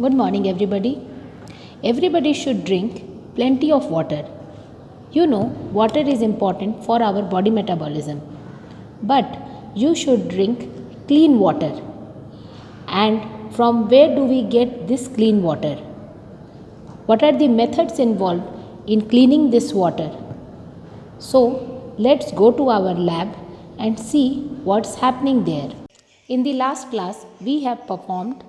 Good morning, everybody. Everybody should drink plenty of water. You know, water is important for our body metabolism. But you should drink clean water. And from where do we get this clean water? What are the methods involved in cleaning this water? So, let's go to our lab and see what's happening there. In the last class, we have performed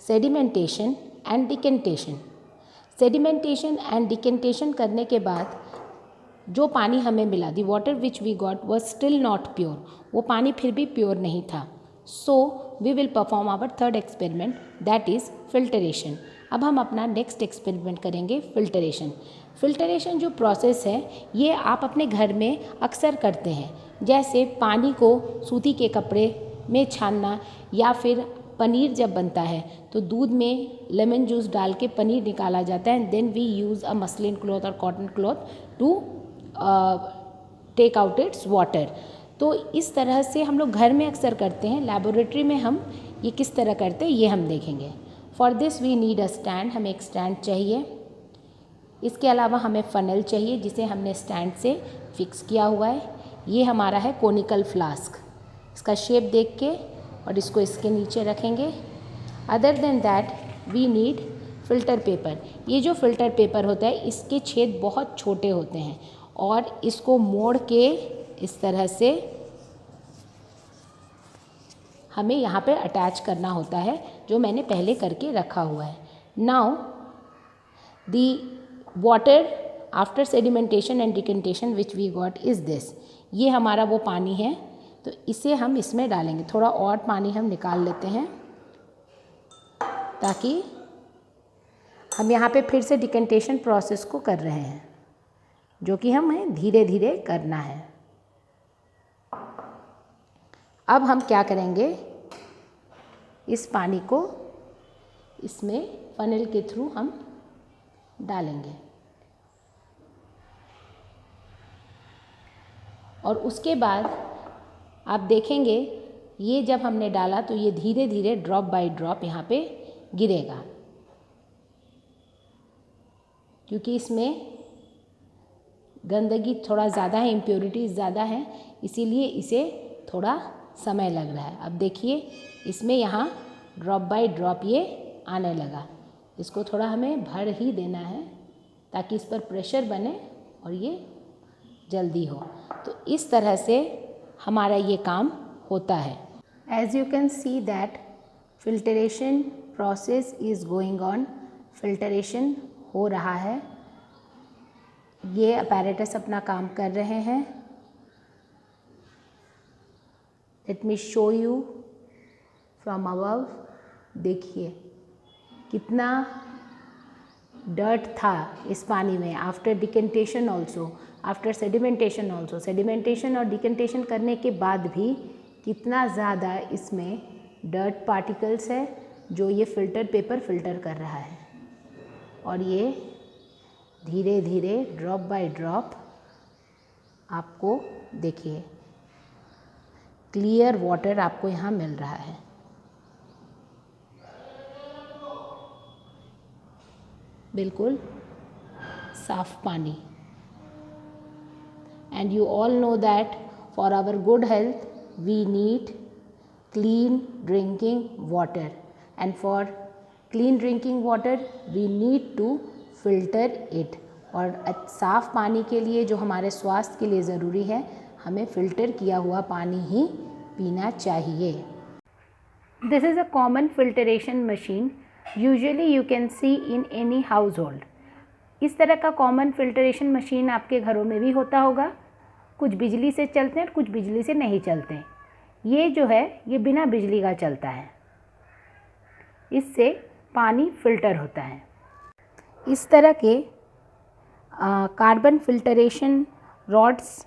sedimentation and decantation. Sedimentation and decantation करने के बाद जो पानी हमें मिला, the water which we got was still not pure, वो पानी फिर भी प्योर नहीं था. So we will perform our third experiment, that is filtration. अब हम अपना नेक्स्ट एक्सपेरिमेंट करेंगे फिल्टरेशन. फिल्टरेशन जो प्रोसेस है ये आप अपने घर में अक्सर करते हैं, जैसे पानी को सूती के कपड़े में छानना, या फिर पनीर जब बनता है तो दूध में लेमन जूस डाल के पनीर निकाला जाता है, and then we use a muslin cloth और cotton cloth to take out its water. तो इस तरह से हम लोग घर में अक्सर करते हैं. लैबोरेटरी में हम ये किस तरह करते हैं ये हम देखेंगे. For this we need a stand, हमें एक स्टैंड चाहिए. इसके अलावा हमें फ़नल चाहिए जिसे हमने स्टैंड से फिक्स किया हुआ है. ये हमारा है कोनिकल फ्लास्क. इसका शेप देख के और इसको इसके नीचे रखेंगे. Other than that we need filter paper. ये जो फ़िल्टर पेपर होता है इसके छेद बहुत छोटे होते हैं और इसको मोड़ के इस तरह से हमें यहाँ पे अटैच करना होता है, जो मैंने पहले करके रखा हुआ है. Now the water after sedimentation and decantation which we got is this. ये हमारा वो पानी है, तो इसे हम इसमें डालेंगे. थोड़ा और पानी हम निकाल लेते हैं ताकि हम यहाँ पे फिर से डिकेंटेशन प्रोसेस को कर रहे हैं, जो कि हमें धीरे धीरे करना है. अब हम क्या करेंगे, इस पानी को इसमें फनल के थ्रू हम डालेंगे और उसके बाद आप देखेंगे ये जब हमने डाला तो ये धीरे धीरे ड्रॉप बाय ड्रॉप यहाँ पे गिरेगा, क्योंकि इसमें गंदगी थोड़ा ज़्यादा है, इम्प्योरिटीज़ ज़्यादा है, इसीलिए इसे थोड़ा समय लग रहा है. अब देखिए इसमें यहाँ ड्रॉप बाय ड्रॉप ये आने लगा. इसको थोड़ा हमें भर ही देना है ताकि इस पर प्रेशर बने और ये जल्दी हो. तो इस तरह से हमारा ये काम होता है. As you can see that filtration process is going on. Filtration हो रहा है. ये अपैरेटस अपना काम कर रहे हैं. Let me show you from above. देखिए कितना डर्ट था इस पानी में after decantation also, after sedimentation also. Sedimentation और डिकेंटेशन करने के बाद भी कितना ज़्यादा इसमें डर्ट पार्टिकल्स है जो ये फ़िल्टर पेपर फ़िल्टर कर रहा है. और ये धीरे धीरे ड्रॉप बाय ड्रॉप आपको देखिए क्लियर वाटर आपको यहाँ मिल रहा है. बिल्कुल साफ पानी. And you all know that for our good health we need clean drinking water, and for clean drinking water we need to filter it. और साफ़ पानी के लिए जो हमारे स्वास्थ्य के लिए ज़रूरी है, हमें फ़िल्टर किया हुआ पानी ही पीना चाहिए. This is a common filtration machine. Usually you can see in any household. इस तरह का कॉमन फिल्टरेशन मशीन आपके घरों में भी होता होगा. कुछ बिजली से चलते हैं और कुछ बिजली से नहीं चलते हैं. ये जो है ये बिना बिजली का चलता है. इससे पानी फिल्टर होता है. इस तरह के कार्बन फिल्टरेशन रॉड्स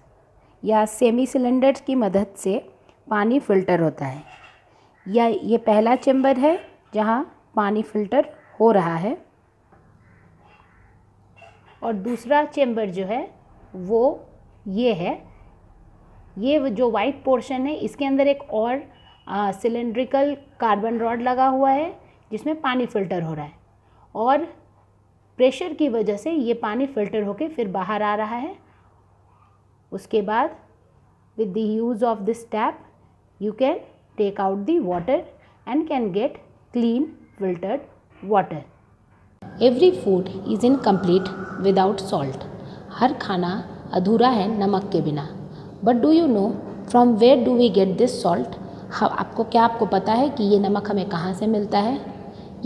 या सेमी सिलेंडर्स की मदद से पानी फ़िल्टर होता है. या ये पहला चैम्बर है जहाँ पानी फ़िल्टर हो रहा है, और दूसरा चैम्बर जो है वो ये है. ये जो वाइट पोर्शन है इसके अंदर एक और सिलेंड्रिकल कार्बन रॉड लगा हुआ है जिसमें पानी फ़िल्टर हो रहा है, और प्रेशर की वजह से ये पानी फ़िल्टर होके फिर बाहर आ रहा है। उसके बाद with the use of this tap you can take out the water and can get clean filtered water. Every food is incomplete without salt. हर खाना अधूरा है नमक के बिना. But do you know from where do we get this salt? आपको पता है कि ये नमक हमें कहाँ से मिलता है?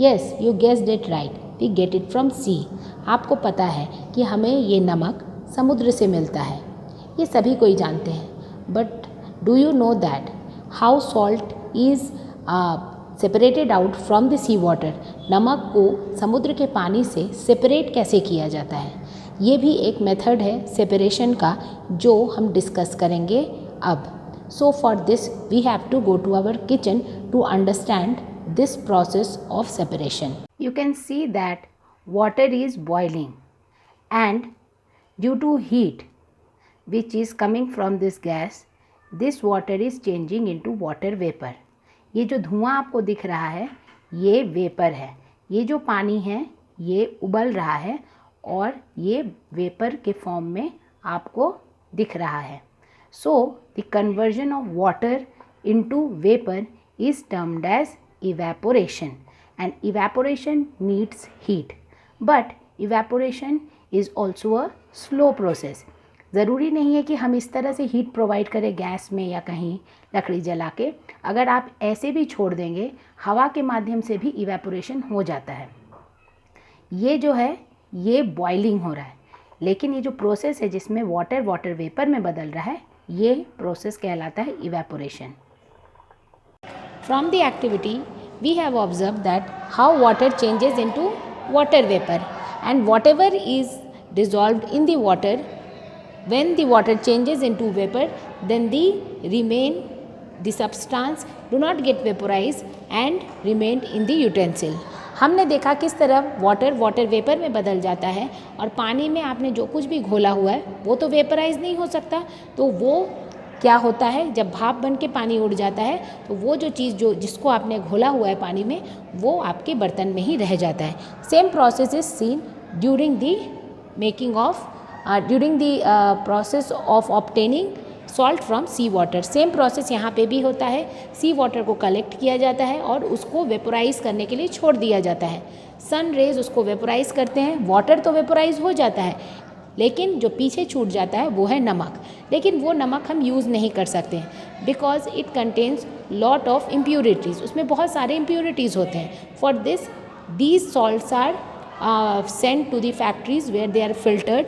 Yes, you guessed it right. We get it from sea. आपको पता है कि हमें ये नमक समुद्र से मिलता है. ये सभी कोई जानते हैं. But do you know that how salt is separated out from the sea water? नमक को समुद्र के पानी से सेपरेट कैसे किया जाता है? ये भी एक मेथड है सेपरेशन का जो हम डिस्कस करेंगे अब. So for this we have to go to our kitchen to understand this process of separation. You can see that water is boiling and due to heat which is coming from this gas, this water is changing into water vapor. ये जो धुआं आपको दिख रहा है ये vapour है. ये जो पानी है ये उबल रहा है और ये वेपर के फॉर्म में आपको दिख रहा है. So the conversion of water into vapor is termed as evaporation, and evaporation needs heat, but evaporation is also a slow process. ज़रूरी नहीं है कि हम इस तरह से हीट प्रोवाइड करें गैस में या कहीं लकड़ी जला के. अगर आप ऐसे भी छोड़ देंगे हवा के माध्यम से भी इवेपोरेशन हो जाता है. ये जो है ये बॉइलिंग हो रहा है, लेकिन ये जो प्रोसेस है जिसमें वाटर वेपर में बदल रहा है ये प्रोसेस कहलाता है evaporation. From the activity we have observe that how water changes into water vapour and whatever is dissolved in the water, when the water changes into vapor then the substance do not get vaporized and remain in the utensil. हमने देखा किस तरह water vapour में बदल जाता है और पानी में आपने जो कुछ भी घोला हुआ है वो तो वेपराइज नहीं हो सकता. तो वो क्या होता है जब भाप बन के पानी उड़ जाता है तो वो जो चीज़ जिसको आपने घोला हुआ है पानी में वो आपके बर्तन में ही रह जाता है. Same process is seen during the making of during the process of obtaining salt from sea water. Same process यहाँ पे भी होता है. सी वाटर को कलेक्ट किया जाता है और उसको वेपोराइज करने के लिए छोड़ दिया जाता है. सन रेज उसको वेपोराइज करते हैं. वाटर तो वेपोराइज हो जाता है लेकिन जो पीछे छूट जाता है वो है नमक. लेकिन वो नमक हम यूज़ नहीं कर सकते हैं because it contains lot of impurities. उसमें बहुत सारे इम्प्योरिटीज़ होते हैं. For this these salts are send to the factories where they are filtered.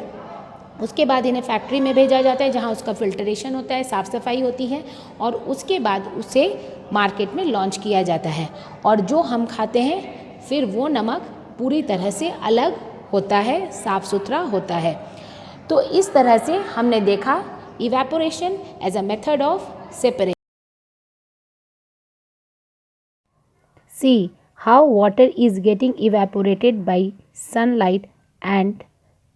उसके बाद इन्हें फैक्ट्री में भेजा जाता है जहाँ उसका फिल्टरेशन होता है, साफ़ सफाई होती है और उसके बाद उसे मार्केट में लॉन्च किया जाता है. और जो हम खाते हैं फिर वो नमक पूरी तरह से अलग होता है, साफ़ सुथरा होता है. तो इस तरह से हमने देखा evaporation as a method of separation. See how water is getting evaporated by sunlight and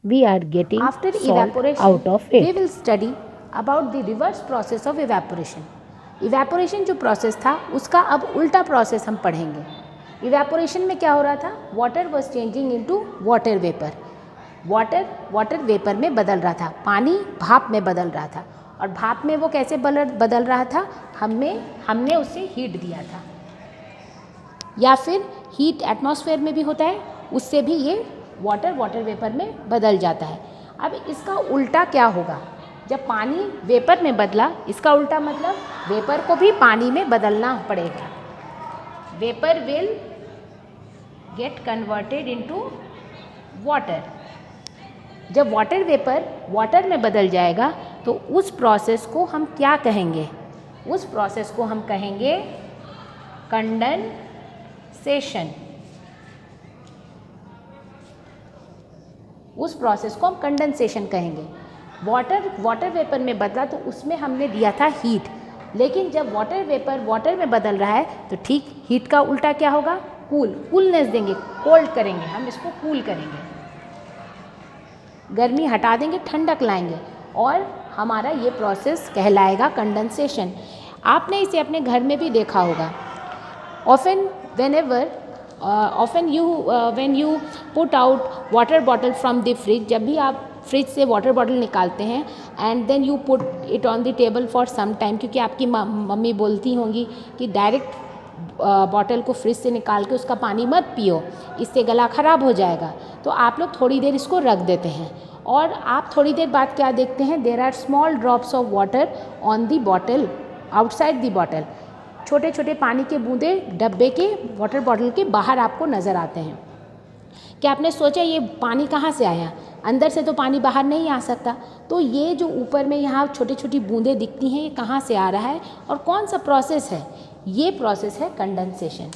we are getting after evaporation out of it. We will study about the reverse process of evaporation. Evaporation जो process था उसका अब उल्टा process हम पढ़ेंगे. Evaporation में क्या हो रहा था? Water was changing into water vapour. Water vapour में बदल रहा था. पानी भाप में बदल रहा था. और भाप में वो कैसे बदल रहा था? हमने उसे हीट दिया था, या फिर हीट एटमॉस्फेयर में भी होता है, उससे भी ये वाटर वेपर में बदल जाता है. अब इसका उल्टा क्या होगा? जब पानी वेपर में बदला, इसका उल्टा मतलब वेपर को भी पानी में बदलना पड़ेगा. Vapour will get converted into water. जब वाटर वेपर वाटर में बदल जाएगा तो उस प्रोसेस को हम क्या कहेंगे? उस प्रोसेस को हम कहेंगे कंडेंसेशन. उस प्रोसेस को हम कंडेंसेशन कहेंगे. वाटर वेपर में बदला तो उसमें हमने दिया था हीट, लेकिन जब वाटर वेपर वाटर में बदल रहा है तो ठीक हीट का उल्टा क्या होगा? कूलनेस देंगे, कोल्ड करेंगे. हम इसको कूल करेंगे, गर्मी हटा देंगे, ठंडक लाएंगे और हमारा ये प्रोसेस कहलाएगा कंडेंसेशन. आपने इसे अपने घर में भी देखा होगा. Often whenever often you when you put out water bottle from the fridge, जब भी आप फ्रिज से वाटर बॉटल निकालते हैं and then you put it on the table for some time, क्योंकि आपकी मम्मी बोलती होंगी कि डायरेक्ट बॉटल को फ्रिज से निकाल के उसका पानी मत पियो, इससे गला ख़राब हो जाएगा। तो आप लोग थोड़ी देर इसको रख देते हैं और आप थोड़ी देर बाद क्या देखते हैं, there are small drops of water on the bottle outside the bottle. छोटे छोटे पानी के बूंदे डब्बे के वाटर बॉटल के बाहर आपको नज़र आते हैं। क्या आपने सोचा ये पानी कहाँ से आया? अंदर से तो पानी बाहर नहीं आ सकता। तो ये जो ऊपर में यहाँ छोटी छोटी बूंदें दिखती हैं, ये कहाँ से आ रहा है और कौन सा प्रोसेस है? ये प्रोसेस है condensation.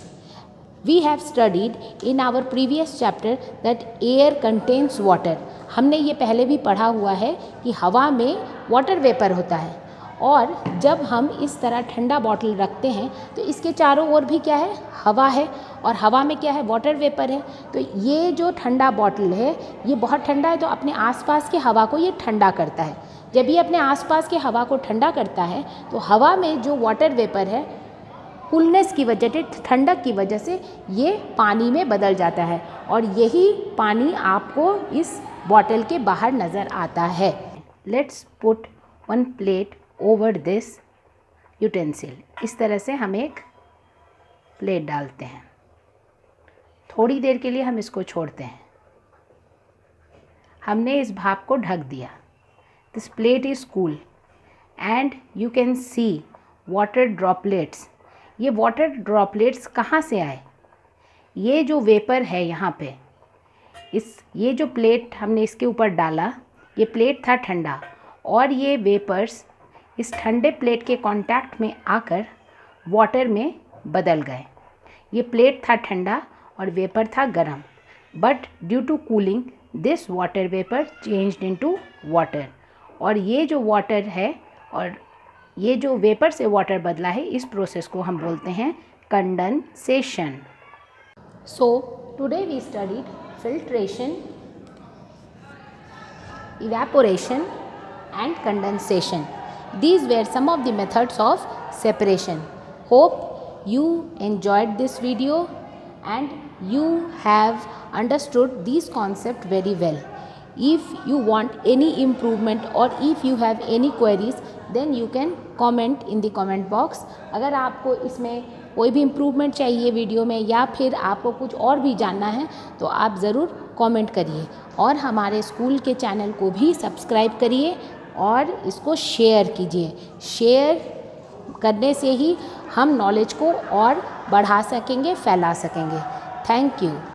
We have studied in our previous chapter that air contains water. हमने ये पहले भी पढ़ा हुआ है कि हवा में वाटर वेपर होता है, और जब हम इस तरह ठंडा बॉटल रखते हैं तो इसके चारों ओर भी क्या है, हवा है, और हवा में क्या है, वाटर वेपर है। तो ये जो ठंडा बॉटल है ये बहुत ठंडा है, तो अपने आसपास की हवा को ये ठंडा करता है। जब ये अपने आसपास की हवा को ठंडा करता है तो हवा में जो वाटर वेपर है, कूलनेस की वजह से, ठंडक की वजह से ये पानी में बदल जाता है, और यही पानी आपको इस बॉटल के बाहर नज़र आता है। Let's put one plate over this utensil. इस तरह से हम एक प्लेट डालते हैं, थोड़ी देर के लिए हम इसको छोड़ते हैं। हमने इस भाप को ढक दिया। This plate is cool and you can C water droplets. ये वाटर ड्रॉपलेट्स कहाँ से आए? ये जो वेपर है यहाँ पे, ये जो प्लेट हमने इसके ऊपर डाला, ये प्लेट था ठंडा, और ये वेपर्स इस ठंडे प्लेट के कांटेक्ट में आकर वाटर में बदल गए। ये प्लेट था ठंडा और वेपर था गर्म, but due to cooling this water vapour changed into water. और ये जो वाटर है और ये जो वेपर से वाटर बदला है, इस प्रोसेस को हम बोलते हैं condensation. So today we studied filtration, evaporation and condensation. These were some of the methods of separation. Hope you enjoyed this video and you have understood these concepts very well. If you want any improvement or if you have any queries, then you can comment in the comment box. अगर आपको इसमें कोई भी improvement चाहिए video में, या फिर आपको कुछ और भी जानना है, तो आप ज़रूर कमेंट करिए, और हमारे स्कूल के चैनल को भी सब्सक्राइब करिए और इसको शेयर कीजिए। शेयर करने से ही हम नॉलेज को और बढ़ा सकेंगे, फैला सकेंगे। Thank you.